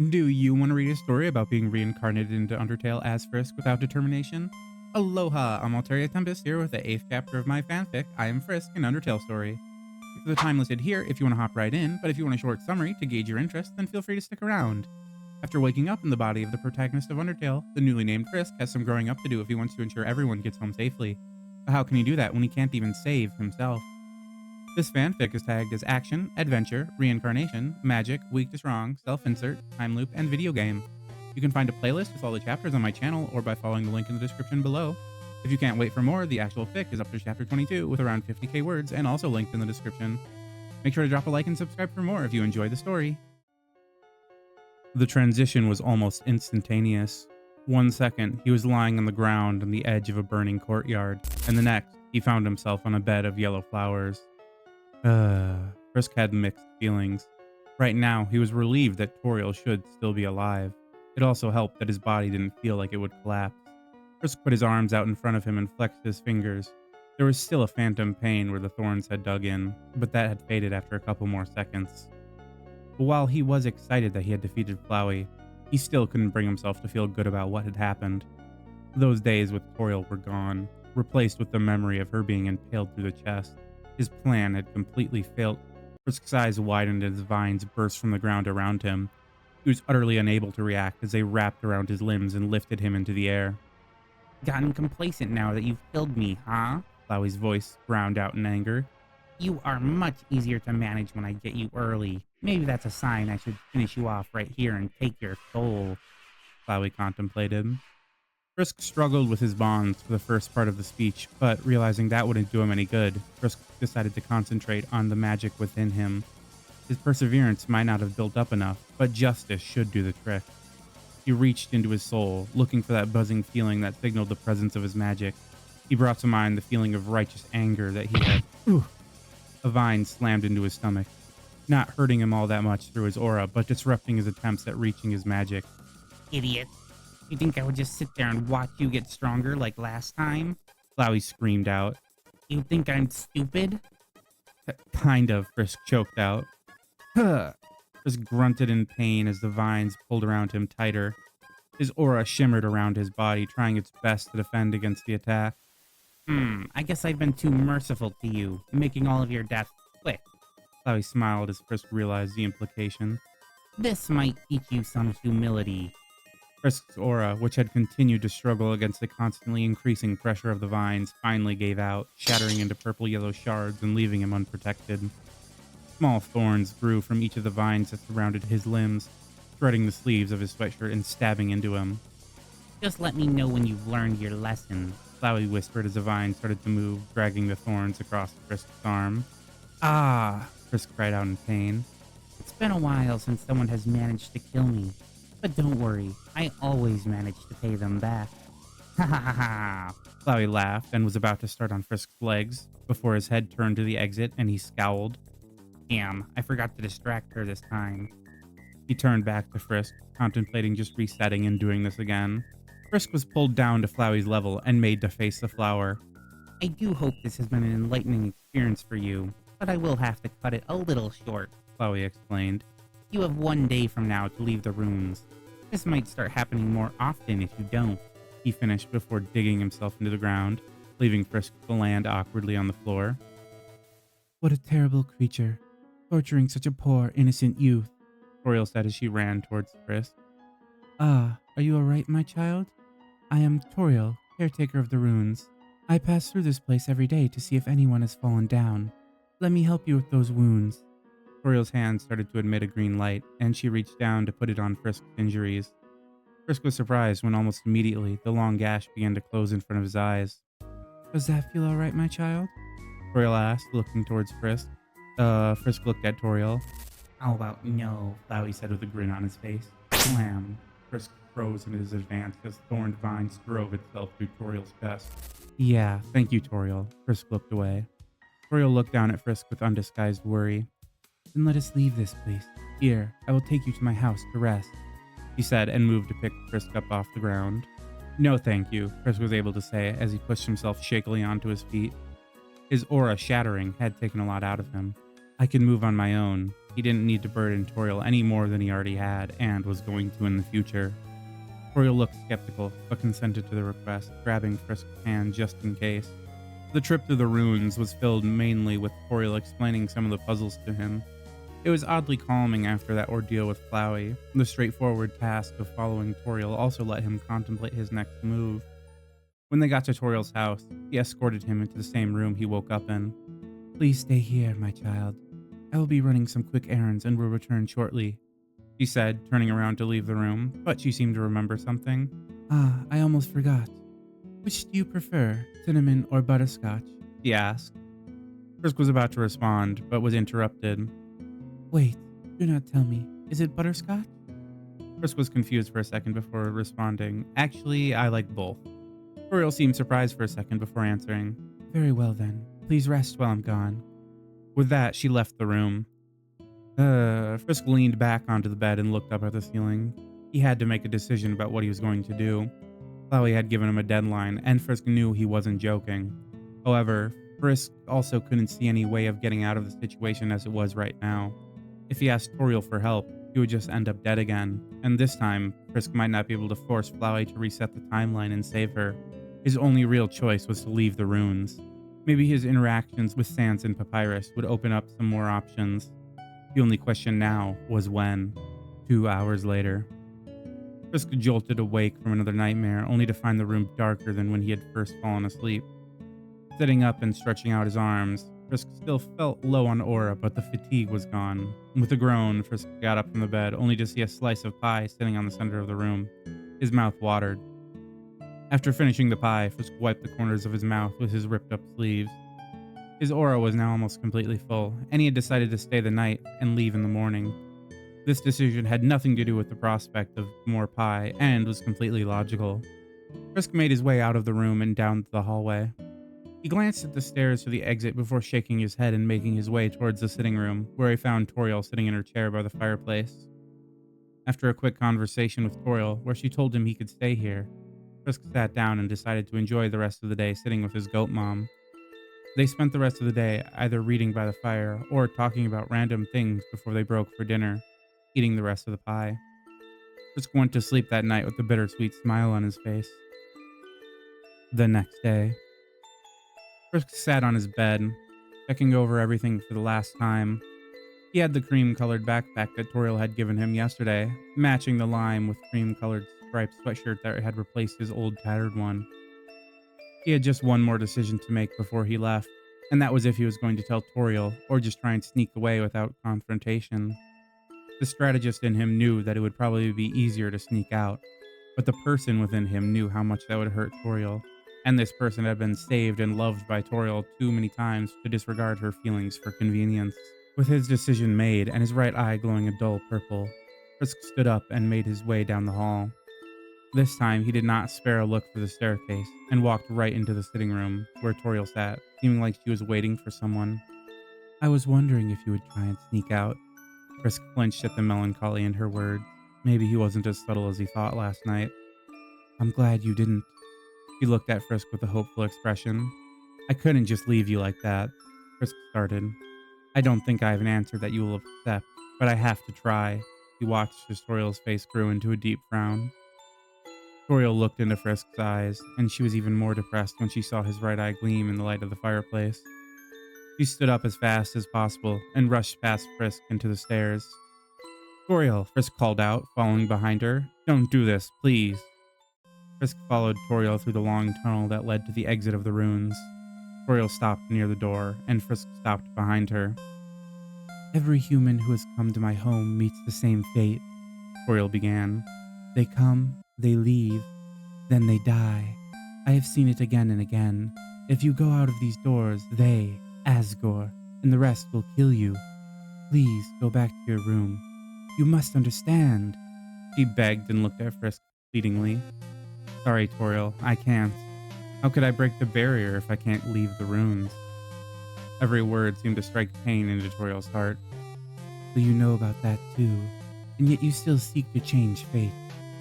Do you want to read a story about being reincarnated into Undertale as Frisk without determination? Aloha, I'm Alteria Tempest here with the 8th chapter of my fanfic, I Am Frisk, an Undertale Story. The time listed here if you want to hop right in, but if you want a short summary to gauge your interest, then feel free to stick around. After waking up in the body of the protagonist of Undertale, the newly named Frisk has some growing up to do if he wants to ensure everyone gets home safely. But how can he do that when he can't even save himself? This fanfic is tagged as action, adventure, reincarnation, magic, weak to strong, self-insert, time loop, and video game. You can find a playlist with all the chapters on my channel or by following the link in the description below. If you can't wait for more, the actual fic is up to chapter 22 with around 50k words and also linked in the description. Make sure to drop a like and subscribe for more if you enjoy the story. The transition was almost instantaneous. 1 second, he was lying on the ground on the edge of a burning courtyard, and the next, he found himself on a bed of yellow flowers. Frisk had mixed feelings. Right now, he was relieved that Toriel should still be alive. It also helped that his body didn't feel like it would collapse. Frisk put his arms out in front of him and flexed his fingers. There was still a phantom pain where the thorns had dug in, but that had faded after a couple more seconds. But while he was excited that he had defeated Flowey, he still couldn't bring himself to feel good about what had happened. Those days with Toriel were gone, replaced with the memory of her being impaled through the chest. His plan had completely failed. Frisk's eyes widened as vines burst from the ground around him. He was utterly unable to react as they wrapped around his limbs and lifted him into the air. "Gotten complacent now that you've killed me, huh?" Flowey's voice ground out in anger. "You are much easier to manage when I get you early. Maybe that's a sign I should finish you off right here and take your soul," Flowey contemplated. Frisk struggled with his bonds for the first part of the speech, but realizing that wouldn't do him any good, Frisk decided to concentrate on the magic within him. His perseverance might not have built up enough, but justice should do the trick. He reached into his soul, looking for that buzzing feeling that signaled the presence of his magic. He brought to mind the feeling of righteous anger that he had. A vine slammed into his stomach, not hurting him all that much through his aura, but disrupting his attempts at reaching his magic. "Idiot. You think I would just sit there and watch you get stronger like last time?" Flowey screamed out. "You think I'm stupid?" Kind of," Frisk choked out. Huh. Frisk grunted in pain as the vines pulled around him tighter. His aura shimmered around his body, trying its best to defend against the attack. I guess I've been too merciful to you, making all of your deaths quick." Flowey smiled as Frisk realized the implication. "This might teach you some humility." Frisk's aura, which had continued to struggle against the constantly increasing pressure of the vines, finally gave out, shattering into purple-yellow shards and leaving him unprotected. Small thorns grew from each of the vines that surrounded his limbs, threading the sleeves of his sweatshirt and stabbing into him. "Just let me know when you've learned your lesson," Flowey whispered as the vine started to move, dragging the thorns across Frisk's arm. "Ah!" Frisk cried out in pain. "It's been a while since someone has managed to kill me. But don't worry, I always manage to pay them back." "Ha ha ha ha!" Flowey laughed and was about to start on Frisk's legs before his head turned to the exit and he scowled. "Damn, I forgot to distract her this time." He turned back to Frisk, contemplating just resetting and doing this again. Frisk was pulled down to Flowey's level and made to face the flower. "I do hope this has been an enlightening experience for you, but I will have to cut it a little short," Flowey explained. "You have 1 day from now to leave the ruins. This might start happening more often if you don't," he finished before digging himself into the ground, leaving Frisk to land awkwardly on the floor. "What a terrible creature, torturing such a poor, innocent youth," Toriel said as she ran towards Frisk. "Ah, are you alright, my child? I am Toriel, caretaker of the ruins. I pass through this place every day to see if anyone has fallen down. Let me help you with those wounds." Toriel's hand started to emit a green light, and she reached down to put it on Frisk's injuries. Frisk was surprised when almost immediately the long gash began to close in front of his eyes. "Does that feel alright, my child?" Toriel asked, looking towards Frisk. Frisk looked at Toriel. "How about no?" Flowey said with a grin on his face. Slam! Frisk froze in his advance as thorned vines drove itself through Toriel's chest. "Yeah, thank you, Toriel." Frisk looked away. Toriel looked down at Frisk with undisguised worry. "Then let us leave this place. Here, I will take you to my house to rest," he said and moved to pick Frisk up off the ground. "No thank you," Frisk was able to say as he pushed himself shakily onto his feet. His aura shattering had taken a lot out of him. "I can move on my own," he didn't need to burden Toriel any more than he already had and was going to in the future. Toriel looked skeptical, but consented to the request, grabbing Frisk's hand just in case. The trip through the ruins was filled mainly with Toriel explaining some of the puzzles to him. It was oddly calming after that ordeal with Flowey. The straightforward task of following Toriel also let him contemplate his next move. When they got to Toriel's house, he escorted him into the same room he woke up in. "Please stay here, my child. I will be running some quick errands and will return shortly," she said, turning around to leave the room, but she seemed to remember something. "Ah, I almost forgot. Which do you prefer, cinnamon or butterscotch?" she asked. Frisk was about to respond, but was interrupted. "Wait, do not tell me. Is it butterscotch?" Frisk was confused for a second before responding. "Actually, I like both." Toriel seemed surprised for a second before answering. "Very well then. Please rest while I'm gone." With that, she left the room. Frisk leaned back onto the bed and looked up at the ceiling. He had to make a decision about what he was going to do. Flowey had given him a deadline, and Frisk knew he wasn't joking. However, Frisk also couldn't see any way of getting out of the situation as it was right now. If he asked Toriel for help, he would just end up dead again, and this time, Frisk might not be able to force Flowey to reset the timeline and save her. His only real choice was to leave the ruins. Maybe his interactions with Sans and Papyrus would open up some more options. The only question now was when. 2 hours later. Frisk jolted awake from another nightmare, only to find the room darker than when he had first fallen asleep. Sitting up and stretching out his arms, Frisk still felt low on aura, but the fatigue was gone. With a groan, Frisk got up from the bed, only to see a slice of pie sitting on the center of the room. His mouth watered. After finishing the pie, Frisk wiped the corners of his mouth with his ripped-up sleeves. His aura was now almost completely full, and he had decided to stay the night and leave in the morning. This decision had nothing to do with the prospect of more pie, and was completely logical. Frisk made his way out of the room and down the hallway. He glanced at the stairs to the exit before shaking his head and making his way towards the sitting room, where he found Toriel sitting in her chair by the fireplace. After a quick conversation with Toriel, where she told him he could stay here, Frisk sat down and decided to enjoy the rest of the day sitting with his goat mom. They spent the rest of the day either reading by the fire or talking about random things before they broke for dinner, eating the rest of the pie. Frisk went to sleep that night with a bittersweet smile on his face. The next day, Frisk sat on his bed, checking over everything for the last time. He had the cream-colored backpack that Toriel had given him yesterday, matching the lime with cream-colored striped sweatshirt that had replaced his old tattered one. He had just one more decision to make before he left, and that was if he was going to tell Toriel or just try and sneak away without confrontation. The strategist in him knew that it would probably be easier to sneak out, but the person within him knew how much that would hurt Toriel, and this person had been saved and loved by Toriel too many times to disregard her feelings for convenience. With his decision made and his right eye glowing a dull purple, Frisk stood up and made his way down the hall. This time, he did not spare a look for the staircase and walked right into the sitting room where Toriel sat, seeming like she was waiting for someone. "I was wondering if you would try and sneak out." Frisk flinched at the melancholy in her words. Maybe he wasn't as subtle as he thought last night. "I'm glad you didn't." He looked at Frisk with a hopeful expression. "I couldn't just leave you like that." Frisk started. "I don't think I have an answer that you will accept, but I have to try." He watched as Toriel's face grew into a deep frown. Toriel looked into Frisk's eyes, and she was even more depressed when she saw his right eye gleam in the light of the fireplace. She stood up as fast as possible and rushed past Frisk into the stairs. "Toriel," Frisk called out, following behind her. "Don't do this, please." Frisk followed Toriel through the long tunnel that led to the exit of the ruins. Toriel stopped near the door, and Frisk stopped behind her. "Every human who has come to my home meets the same fate," Toriel began. "They come, they leave, then they die. I have seen it again and again. If you go out of these doors, they, Asgore, and the rest will kill you. Please go back to your room. You must understand." She begged and looked at Frisk pleadingly. "Sorry, Toriel, I can't. How could I break the barrier if I can't leave the ruins?" Every word seemed to strike pain into Toriel's heart. "So you know about that too, and yet you still seek to change fate.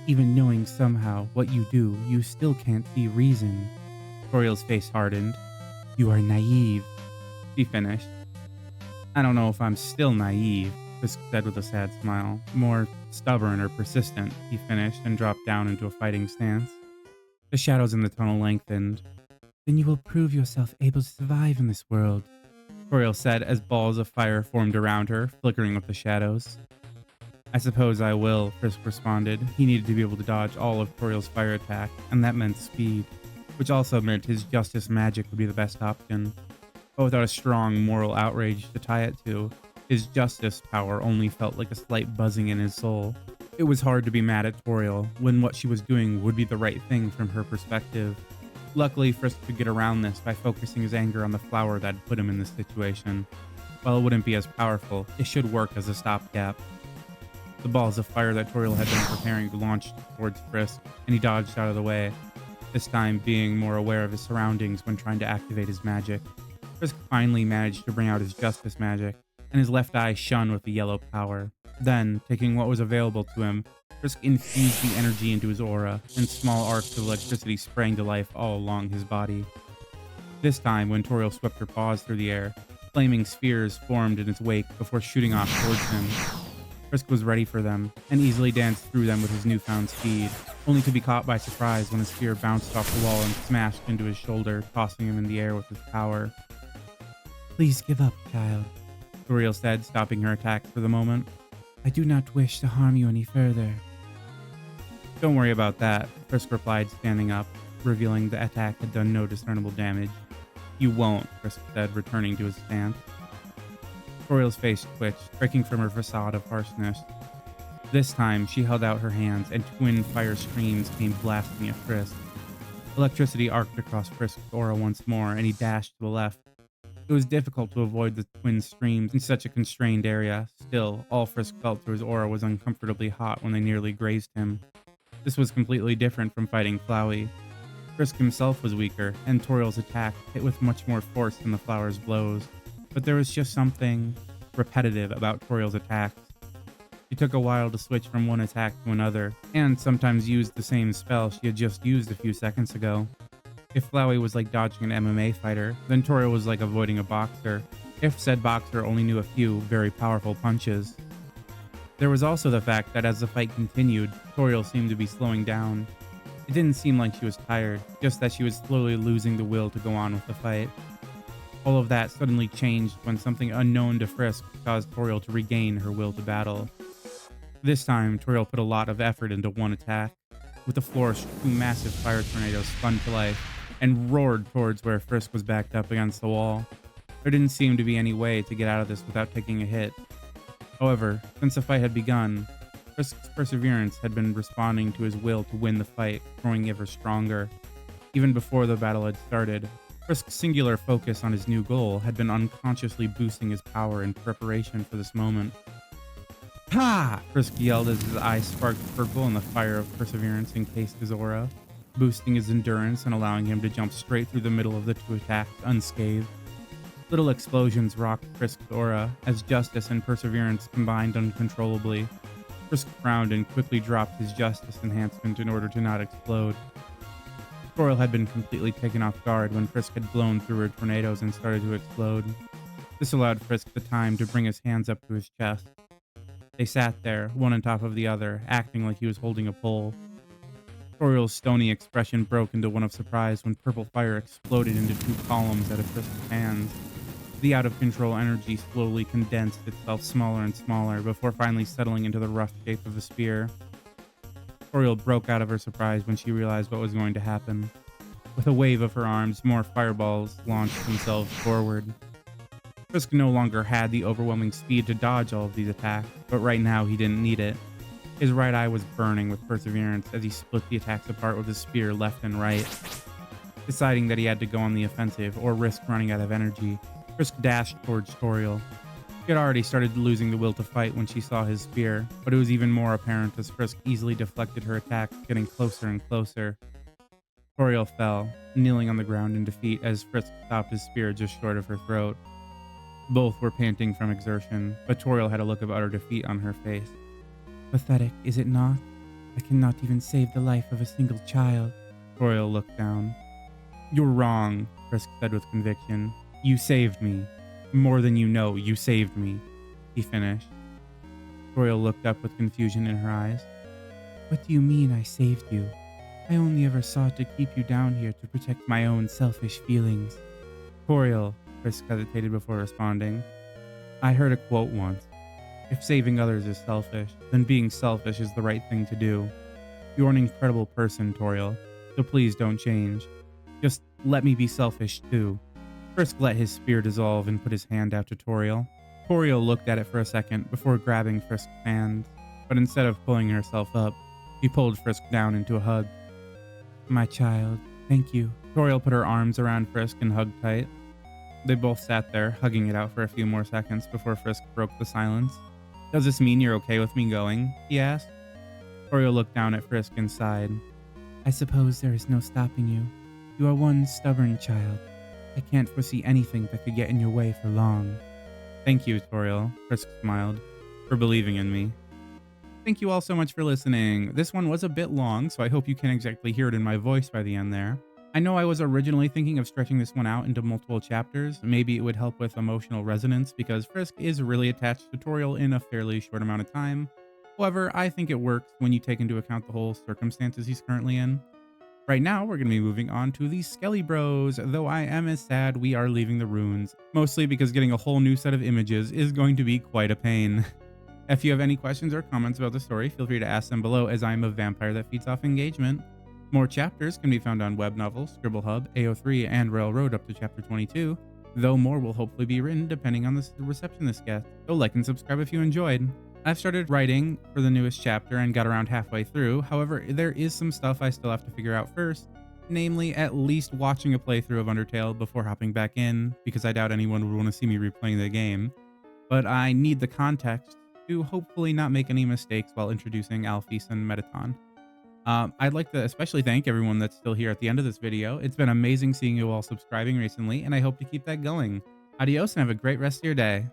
Even knowing somehow what you do, you still can't see reason." Toriel's face hardened. "You are naive," she finished. "I don't know if I'm still naive," Frisk said with a sad smile. More stubborn or persistent, he finished and dropped down into a fighting stance. The shadows in the tunnel lengthened. Then you will prove yourself able to survive in this world, Toriel said as balls of fire formed around her, flickering with the shadows. I suppose I will, Frisk responded. He needed to be able to dodge all of Toriel's fire attack, and that meant speed, which also meant his justice magic would be the best option. But without a strong moral outrage to tie it to, his justice power only felt like a slight buzzing in his soul. It was hard to be mad at Toriel when what she was doing would be the right thing from her perspective. Luckily, Frisk could get around this by focusing his anger on the flower that had put him in this situation. While it wouldn't be as powerful, it should work as a stopgap. The balls of fire that Toriel had been preparing launched towards Frisk, and he dodged out of the way, this time being more aware of his surroundings when trying to activate his magic. Frisk finally managed to bring out his justice magic, and his left eye shone with the yellow power. Then, taking what was available to him, Frisk infused the energy into his aura, and small arcs of electricity sprang to life all along his body. This time, when Toriel swept her paws through the air, flaming spheres formed in its wake before shooting off towards him. Frisk was ready for them, and easily danced through them with his newfound speed, only to be caught by surprise when a sphere bounced off the wall and smashed into his shoulder, tossing him in the air with his power. Please give up, child, Toriel said, stopping her attack for the moment. I do not wish to harm you any further. Don't worry about that, Frisk replied, standing up, revealing the attack had done no discernible damage. You won't, Frisk said, returning to his stance. Toriel's face twitched, breaking from her facade of harshness. This time, she held out her hands, and twin fire streams came blasting at Frisk. Electricity arced across Frisk's aura once more, and he dashed to the left. It was difficult to avoid the twin streams in such a constrained area. Still, all Frisk felt through his aura was uncomfortably hot when they nearly grazed him. This was completely different from fighting Flowey. Frisk himself was weaker, and Toriel's attack hit with much more force than the flower's blows. But there was just something repetitive about Toriel's attacks. She took a while to switch from one attack to another, and sometimes used the same spell she had just used a few seconds ago. If Flowey was like dodging an MMA fighter, then Toriel was like avoiding a boxer, if said boxer only knew a few very powerful punches. There was also the fact that as the fight continued, Toriel seemed to be slowing down. It didn't seem like she was tired, just that she was slowly losing the will to go on with the fight. All of that suddenly changed when something unknown to Frisk caused Toriel to regain her will to battle. This time, Toriel put a lot of effort into one attack. With the floor, two massive fire tornadoes spun to life and roared towards where Frisk was backed up against the wall. There didn't seem to be any way to get out of this without taking a hit. However, since the fight had begun, Frisk's perseverance had been responding to his will to win the fight, growing ever stronger. Even before the battle had started, Frisk's singular focus on his new goal had been unconsciously boosting his power in preparation for this moment. Ha! Frisk yelled as his eyes sparked purple and the fire of perseverance encased his aura, boosting his endurance and allowing him to jump straight through the middle of the two attacks unscathed. Little explosions rocked Frisk's aura as justice and perseverance combined uncontrollably. Frisk frowned and quickly dropped his justice enhancement in order to not explode. Toriel had been completely taken off guard when Frisk had blown through her tornadoes and started to explode. This allowed Frisk the time to bring his hands up to his chest. They sat there, one on top of the other, acting like he was holding a pole. Toriel's stony expression broke into one of surprise when purple fire exploded into two columns out of Frisk's hands. The out-of-control energy slowly condensed itself smaller and smaller before finally settling into the rough shape of a spear. Toriel broke out of her surprise when she realized what was going to happen. With a wave of her arms, more fireballs launched themselves forward. Frisk no longer had the overwhelming speed to dodge all of these attacks, but right now he didn't need it. His right eye was burning with perseverance as he split the attacks apart with his spear left and right. Deciding that he had to go on the offensive or risk running out of energy, Frisk dashed towards Toriel. She had already started losing the will to fight when she saw his spear, but it was even more apparent as Frisk easily deflected her attacks, getting closer and closer. Toriel fell, kneeling on the ground in defeat as Frisk stopped his spear just short of her throat. Both were panting from exertion, but Toriel had a look of utter defeat on her face. Pathetic, is it not? I cannot even save the life of a single child. Toriel looked down. You're wrong, Frisk said with conviction. You saved me. More than you know, you saved me, he finished. Toriel looked up with confusion in her eyes. What do you mean I saved you? I only ever sought to keep you down here to protect my own selfish feelings. Toriel, Frisk hesitated before responding. I heard a quote once. If saving others is selfish, then being selfish is the right thing to do. You're an incredible person, Toriel, so please don't change. Just let me be selfish too. Frisk let his spear dissolve and put his hand out to Toriel. Toriel looked at it for a second before grabbing Frisk's hand, but instead of pulling herself up, he pulled Frisk down into a hug. My child, thank you. Toriel put her arms around Frisk and hugged tight. They both sat there, hugging it out for a few more seconds before Frisk broke the silence. Does this mean you're okay with me going? He asked. Toriel looked down at Frisk and sighed. I suppose there is no stopping you. You are one stubborn child. I can't foresee anything that could get in your way for long. Thank you, Toriel, Frisk smiled, for believing in me. Thank you all so much for listening. This one was a bit long, so I hope you can exactly hear it in my voice by the end there. I know I was originally thinking of stretching this one out into multiple chapters. Maybe it would help with emotional resonance because Frisk is really attached to Toriel in a fairly short amount of time. However, I think it works when you take into account the whole circumstances he's currently in. Right now, we're going to be moving on to the Skelly Bros, though I am as sad we are leaving the runes, mostly because getting a whole new set of images is going to be quite a pain. If you have any questions or comments about the story, feel free to ask them below as I am a vampire that feeds off engagement. More chapters can be found on Webnovel, Scribblehub, AO3, and Railroad up to chapter 22, though more will hopefully be written depending on the reception this gets, so like and subscribe if you enjoyed. I've started writing for the newest chapter and got around halfway through, however there is some stuff I still have to figure out first, namely at least watching a playthrough of Undertale before hopping back in, because I doubt anyone would want to see me replaying the game, but I need the context to hopefully not make any mistakes while introducing Alphys and Metaton. I'd like to especially thank everyone that's still here at the end of this video. It's been amazing seeing you all subscribing recently, and I hope to keep that going. Adios and have a great rest of your day.